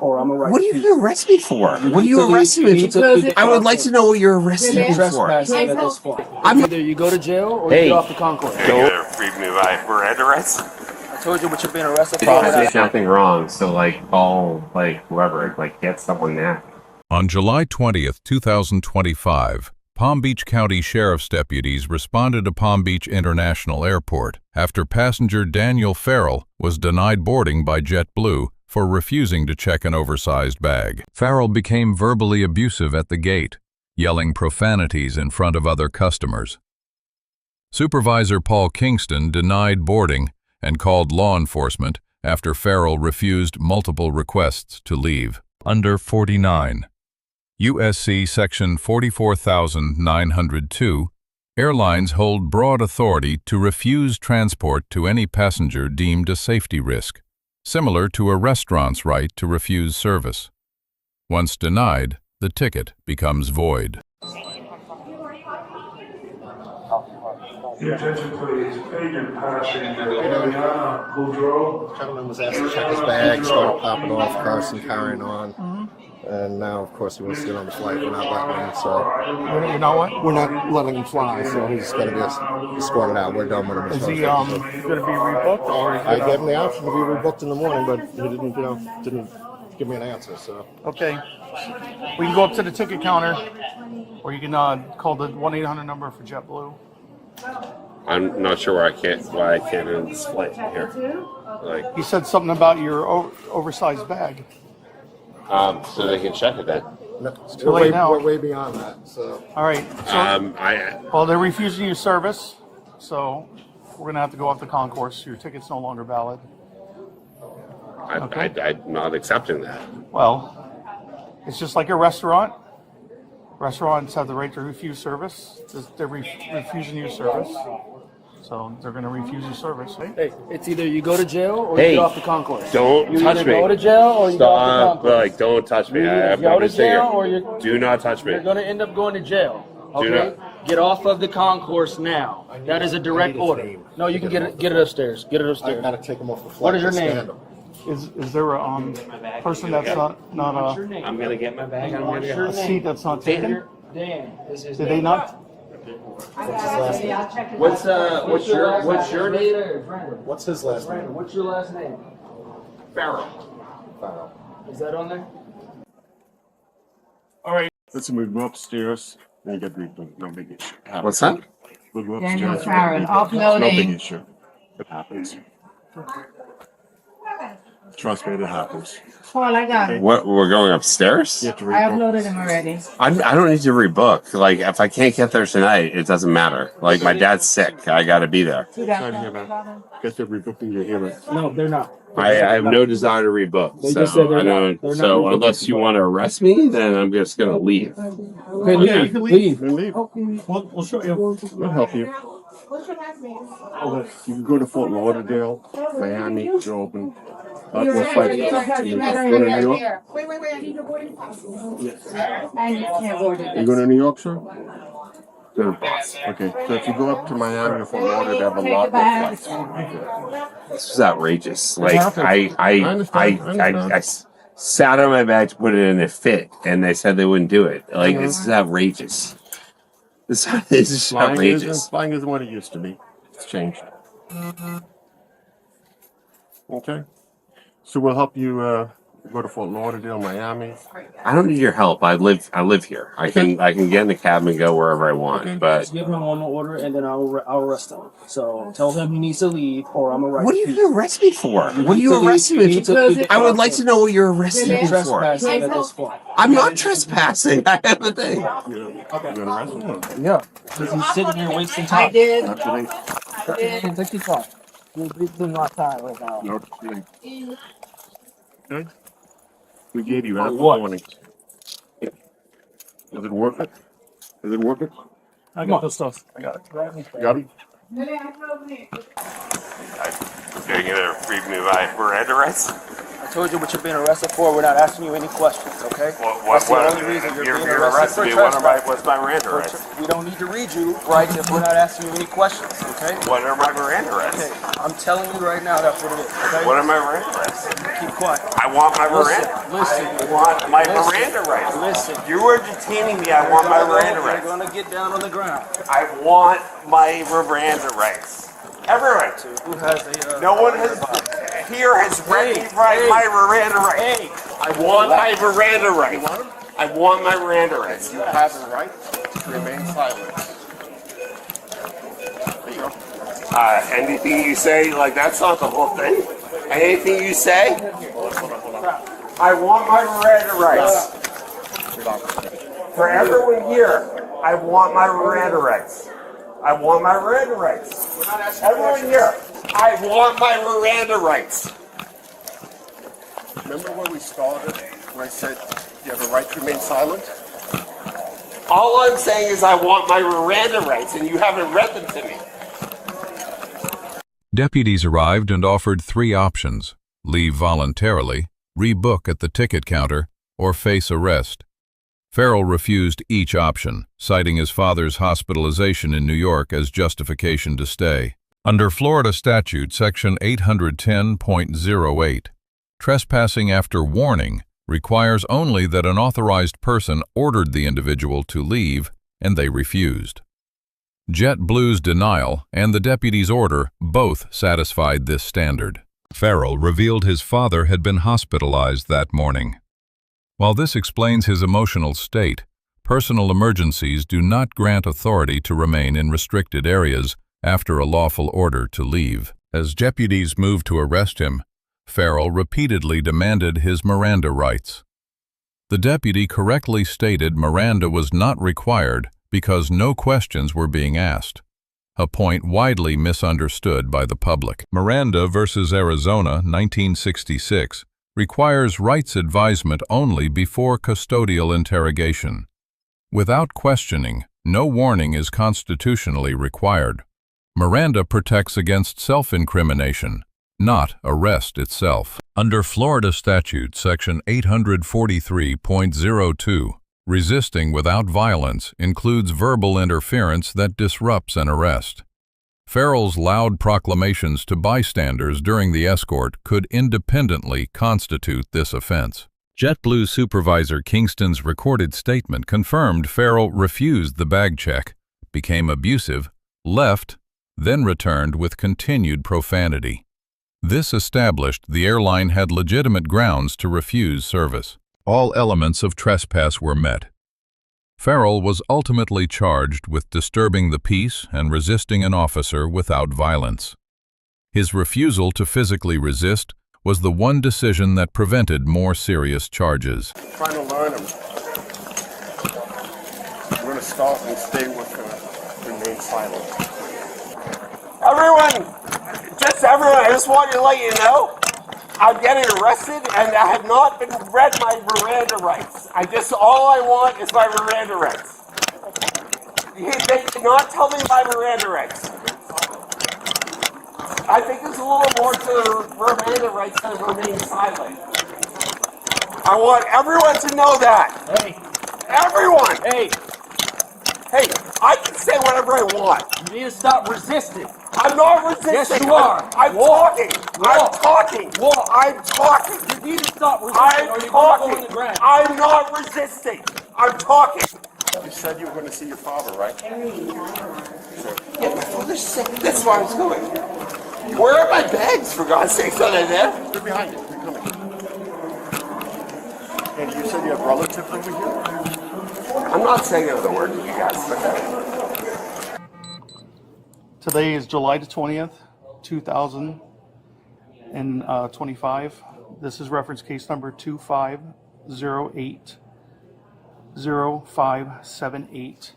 or I'm What are you going to arrest me for? What are you arresting me for? I would like to know what you're arresting me for. Trespassing at this point. Either you go to jail or you get off the concourse. You're going to read me my Miranda rights? I told you what you're being arrested for. There's nothing wrong, so call whoever, get someone now. On July 20th, 2025, Palm Beach County Sheriff's deputies responded to Palm Beach International Airport after passenger Daniel Farrell was denied boarding by JetBlue for refusing to check an oversized bag. Farrell became verbally abusive at the gate, yelling profanities in front of other customers. Supervisor Paul Kingston denied boarding and called law enforcement after Farrell refused multiple requests to leave. Under 49. U.S.C. Section 44902, airlines hold broad authority to refuse transport to any passenger deemed a safety risk, similar to a restaurant's right to refuse service. Once denied, the ticket becomes void. Attention please, agent passenger Mariana Boudreau. Gentleman was asked to check his bag, started popping off, Carson carrying on. And now, of course, he wants to get on the flight. We're not letting him, so... You know what? We're not letting him fly, so he's got to be escorted out. We're done with him. Is he going to be rebooked? Or I gave him the option to be rebooked in the morning, but he didn't give me an answer, so... Okay. We can go up to the ticket counter, or you can call the 1-800 number for JetBlue. I'm not sure why I can't in this flight here. You said something about your oversized bag. So they can check it then. No, too late now. We're way beyond that, so... All right. So, well, they're refusing you service, so we're going to have to go off the concourse. Your ticket's no longer valid. I'm not accepting that. Well, it's just like a restaurant. Restaurants have the right to refuse service. They're refusing you service. So they're going to refuse you service. Hey, it's either you go to jail or you get off the concourse. Don't touch me. You go to jail or you get off the concourse. Don't touch me. You go to jail or do not touch me. You're going to end up going to jail. Okay? Get off of the concourse now. That is a direct order. No, you can get it upstairs. Get it upstairs. I got to take him off the flight. What is your name? Is there a person that's not I'm going to get my bag. I'm going to get a seat that's not taken? Dan. Did they not? What's your name? What's his last name? What's your last name? Farrell. Is that on there? All right. Listen, we go upstairs and get rebuilt. No big issue. What's that? We'll go Daniel upstairs. Farrell, No big offloading. issue. It happens. Trust me, it happens. Paul, I got it. What? We're going upstairs? You have to I rebook. uploaded them already. I don't need to rebook. If I can't get there tonight, it doesn't matter. My dad's sick. I got to be there. You got Sorry to hear them? that. Guess they're rebooking your hearing. No, they're not. I have no desire to rebook. They just said So, they're I don't, not so rebooking. unless you want to arrest me, then I'm just going to leave. Okay, You can leave. leave. We'll show you. We'll help you. What's your last name? You can go to Fort Lauderdale, Miami, it's open. We'll fight it. Go to New York. Wait, I need your boarding pass. And you can't board it. You going to New York, sir? Good. Okay, so if you go up to Miami or Fort Lauderdale, they have a lot more flights. This is outrageous. I understand. sat on my bag to put it in a fit, and they said they wouldn't do it. This is outrageous. This is outrageous. Flying isn't what it used to be. It's changed. Okay. So we'll help you go to Fort Lauderdale, Miami. I don't need your help. I live here. I can get in the cab and go wherever I want. Okay. But Just give him one order and then I'll arrest him. So tell him he needs to leave or I'm arresting. What are you going to arrest me for? What are you arresting me for? I would like to know what you're arresting me for. Trespassing at this point. I'm not trespassing. I have a thing. You gonna arrest him? Yeah. Because he's sitting here wasting I time. did. Take your time. You're wasting my time right now. No, okay. We gave you ample What? warning. Does it work? I got the stuff. I got it. Got it? you're going to read me my Miranda rights? I told you what you're being arrested for. We're not asking you any questions, okay? That's the only reason you're being arrested for trespassing. What's my Miranda rights? We don't need to read you rights if we're not asking you any questions, okay? What are my Miranda rights? Okay, I'm telling you right now that's what it is, okay? What are my Miranda rights? Keep quiet. I want my Miranda. Listen. I want my Miranda rights. Listen. You are detaining me. I want my Miranda rights. You're gonna get down on the ground. I want my Miranda rights. Everyone. Who has a? No one has here has read me my Miranda rights. Hey. I want my Miranda rights. I want my Miranda rights. You have the right to remain silent. There you go. Anything you say, like that's not the whole thing. Anything you say, I want my Miranda rights. For everyone here, I want my Miranda rights. I want my Miranda rights. Everyone here, I want my Miranda rights. Remember when we started, when I said you have a right to remain silent? All I'm saying is I want my Miranda rights, and you haven't read them to me. Deputies arrived and offered 3 options: leave voluntarily, rebook at the ticket counter, or face arrest. Farrell refused each option, citing his father's hospitalization in New York as justification to stay. Under Florida Statute Section 810.08, trespassing after warning requires only that an authorized person ordered the individual to leave and they refused. JetBlue's denial and the deputy's order both satisfied this standard. Farrell revealed his father had been hospitalized that morning. While this explains his emotional state, personal emergencies do not grant authority to remain in restricted areas after a lawful order to leave. As deputies moved to arrest him, Farrell repeatedly demanded his Miranda rights. The deputy correctly stated Miranda was not required because no questions were being asked, a point widely misunderstood by the public. Miranda v. Arizona, 1966, requires rights advisement only before custodial interrogation. Without questioning, no warning is constitutionally required. Miranda protects against self-incrimination, not arrest itself. Under Florida Statute Section 843.02, resisting without violence includes verbal interference that disrupts an arrest. Farrell's loud proclamations to bystanders during the escort could independently constitute this offense. JetBlue supervisor Kingston's recorded statement confirmed Farrell refused the bag check, became abusive, left, then returned with continued profanity. This established the airline had legitimate grounds to refuse service. All elements of trespass were met. Farrell was ultimately charged with disturbing the peace and resisting an officer without violence. His refusal to physically resist was the one decision that prevented more serious charges. I'm trying to learn them. We're going to start and stay with remain silent. Everyone, I just want to let you know, I'm getting arrested and I have not been read my Miranda rights. All I want is my Miranda rights. They did not tell me my Miranda rights. I think there's a little more to Miranda rights than remain silent. I want everyone to know that. Hey. Everyone. Hey. Hey, I can say whatever I want. You need to stop resisting. I'm not resisting. Yes, you are. I'm talking. I'm talking. I'm talking. You need to stop resisting or you're going to go on the ground. I'm not resisting. I'm talking. You said you were going to see your father, right? Yeah, my father's sick. That's where I was going. Where are my bags, for God's sake? Are they there? They're behind you. They're coming. And you said you have relatives over here? I'm not saying another word to you guys, but Today is July the 20th, 2025. This is reference case number 25080578.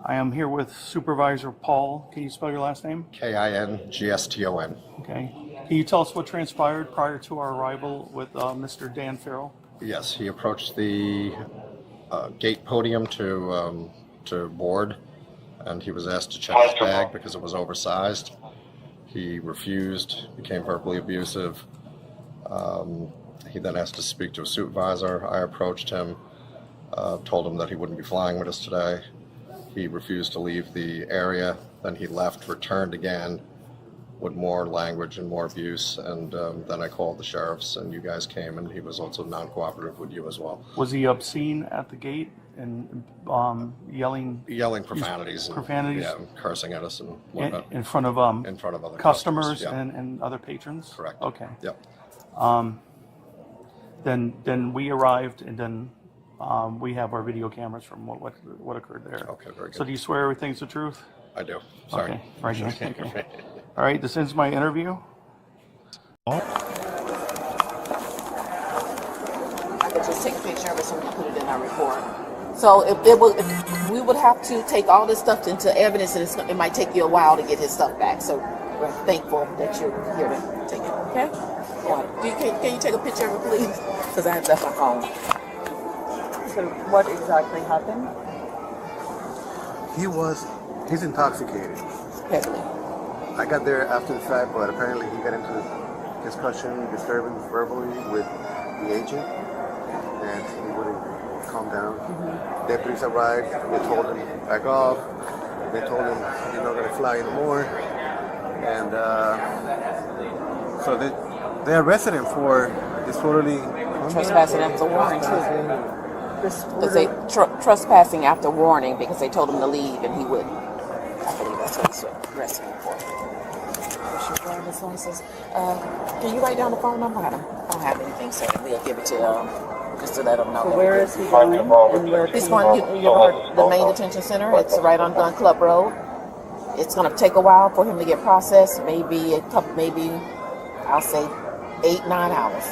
I am here with Supervisor Paul. Can you spell your last name? Kingston. Okay. Can you tell us what transpired prior to our arrival with Mr. Dan Farrell? Yes, he approached the gate podium to board, and he was asked to check his bag because it was oversized. He refused, became verbally abusive. He then asked to speak to a supervisor. I approached him, told him that he wouldn't be flying with us today. He refused to leave the area. Then he left, returned again, more language and more abuse. And then I called the sheriffs, and you guys came, and he was also non-cooperative with you as well. Was he obscene at the gate and yelling Profanities, profanities, and cursing at us and whatnot in front of other customers yeah. and other patrons? Correct. Okay. Yep. Then we arrived, and then we have our video cameras from what occurred there. Okay, very good. So do you swear everything's the truth? I do. Sorry. Okay. Right here. Okay. All right. This ends my interview. I could just take a picture of it so we can put it in our report. So if we would have to take all this stuff into evidence, and it might take you a while to get his stuff back. So we're thankful that you're here to take it. Okay? Yeah. Can you take a picture of it, please? Because that's my phone. So what exactly happened? He's intoxicated. Heavily. I got there after the fact, but apparently he got into discussion, disturbance verbally with the agent, and he wouldn't calm down. Mm-hmm. Deputies arrived, they told him back off, they told him you're not going to fly anymore, and so they arrested him for disorderly Trespassing after warning, too. Because they trespassing after warning because they told him to leave and he wouldn't. I believe that's what he's arresting him for. What's your driver's license? Can you write down the phone number? I don't have anything, so we'll give it to just to let them know. So where is he going? And where This one, the main detention center. It's right on Gun Club Road. It's going to take a while for him to get processed. Maybe I'll say 8-9 hours.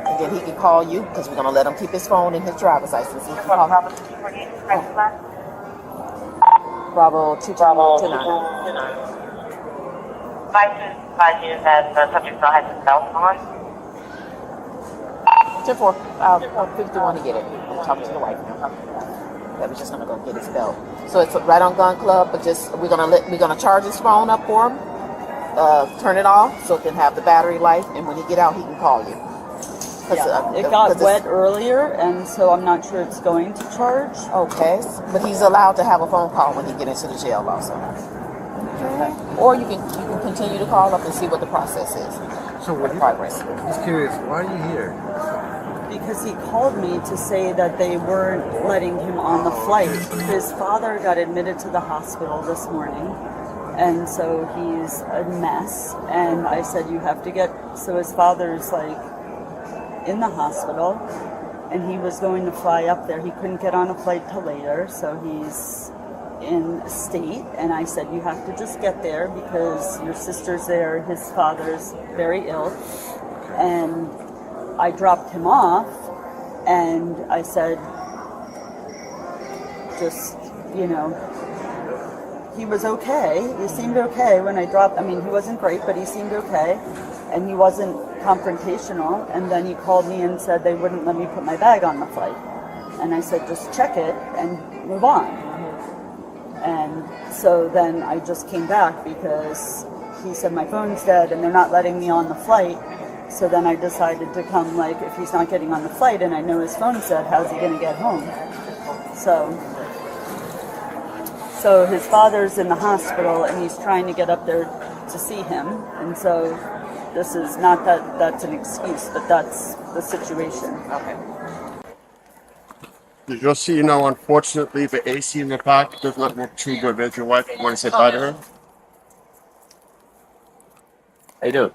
And then he can call you because we're going to let him keep his phone and his driver's license. He can call Bravo 229. Advise you that the subject still has his cell phone. 10-4. I'll 51 to get it. I'm talking to the wife now. That was just going to go get his belt. So it's right on Gun Club, but just we're gonna charge his phone up for him. Turn it off so it can have the battery life, and when he get out, he can call you. Yeah, it got wet earlier, and so I'm not sure it's going to charge. Okay, but he's allowed to have a phone call when he get into the jail also. Okay. Or you can continue to call up and see what the process is. So what progress? Just curious, why are you here? Because he called me to say that they weren't letting him on the flight. His father got admitted to the hospital this morning, and so he's a mess. And I said, you have to get, so his father's like in the hospital, and he was going to fly up there. He couldn't get on a flight till later, so he's in state. And I said, you have to just get there because your sister's there, his father's very ill. And I dropped him off, and I said, just, he was okay. He seemed okay when I dropped. I mean, he wasn't great, but he seemed okay, and he wasn't confrontational. And then he called me and said they wouldn't let me put my bag on the flight. And I said, just check it and move on. And so then I just came back because he said my phone's dead and they're not letting me on the flight. So then I decided to come, if he's not getting on the flight and I know his phone's dead, how's he going to get home? So his father's in the hospital and he's trying to get up there to see him. And so this is not that that's an excuse, but that's the situation. Okay. Just so you know, unfortunately, the AC in the back does not work too good. There's your wife. You want to say bye to her? How you doing?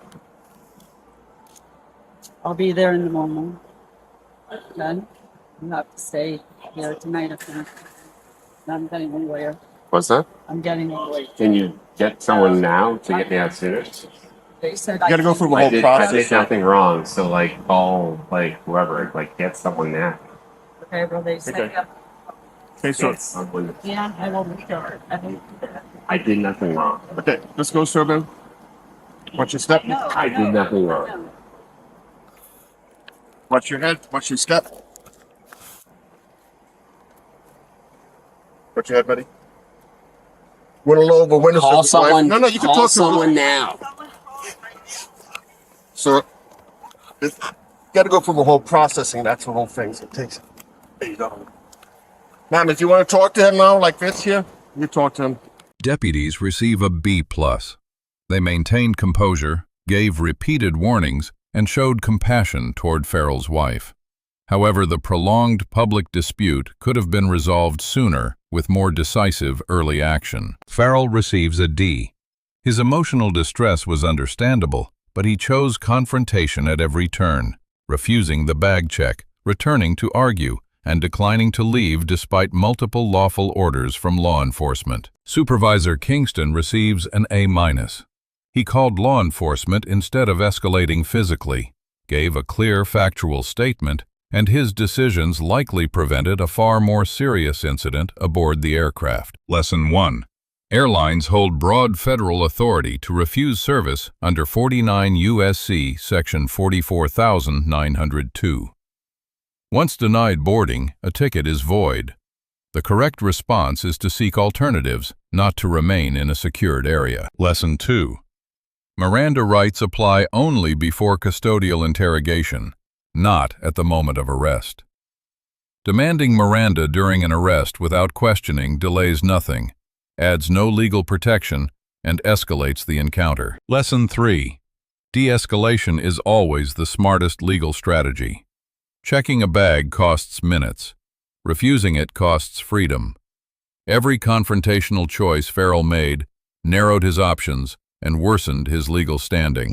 I'll be there in the morning. Then I'm have to stay here tonight, I think. I'm getting a lawyer. What's that? I'm getting a lawyer. Can you get someone now to get me out sooner? They said You got to go through the whole I process. did nothing wrong, so call whoever, get someone now. Okay, well, they said, Okay, so yeah, I will be sure. I did nothing wrong. okay, let's go, sir. Then watch your step. I did nothing wrong. Watch your head. Watch your step. Watch your head, buddy. Window over. Window. Call someone. No, you can call talk to someone him. now. So, you got to go through the whole processing. That's the whole thing. So it takes. There you go. Ma'am, if you want to talk to him now, like this here, you talk to him. Deputies receive a B+. They maintained composure, gave repeated warnings, and showed compassion toward Farrell's wife. However, the prolonged public dispute could have been resolved sooner with more decisive early action. Farrell receives a D. His emotional distress was understandable, but he chose confrontation at every turn, refusing the bag check, returning to argue, and declining to leave despite multiple lawful orders from law enforcement. Supervisor Kingston receives an A-. He called law enforcement instead of escalating physically, gave a clear factual statement, and his decisions likely prevented a far more serious incident aboard the aircraft. Lesson 1. Airlines hold broad federal authority to refuse service under 49 U.S.C. Section 44902. Once denied boarding, a ticket is void. The correct response is to seek alternatives, not to remain in a secured area. Lesson 2. Miranda rights apply only before custodial interrogation, not at the moment of arrest. Demanding Miranda during an arrest without questioning delays nothing, adds no legal protection, and escalates the encounter. Lesson 3. De-escalation is always the smartest legal strategy. Checking a bag costs minutes. Refusing it costs freedom. Every confrontational choice Farrell made narrowed his options and worsened his legal standing.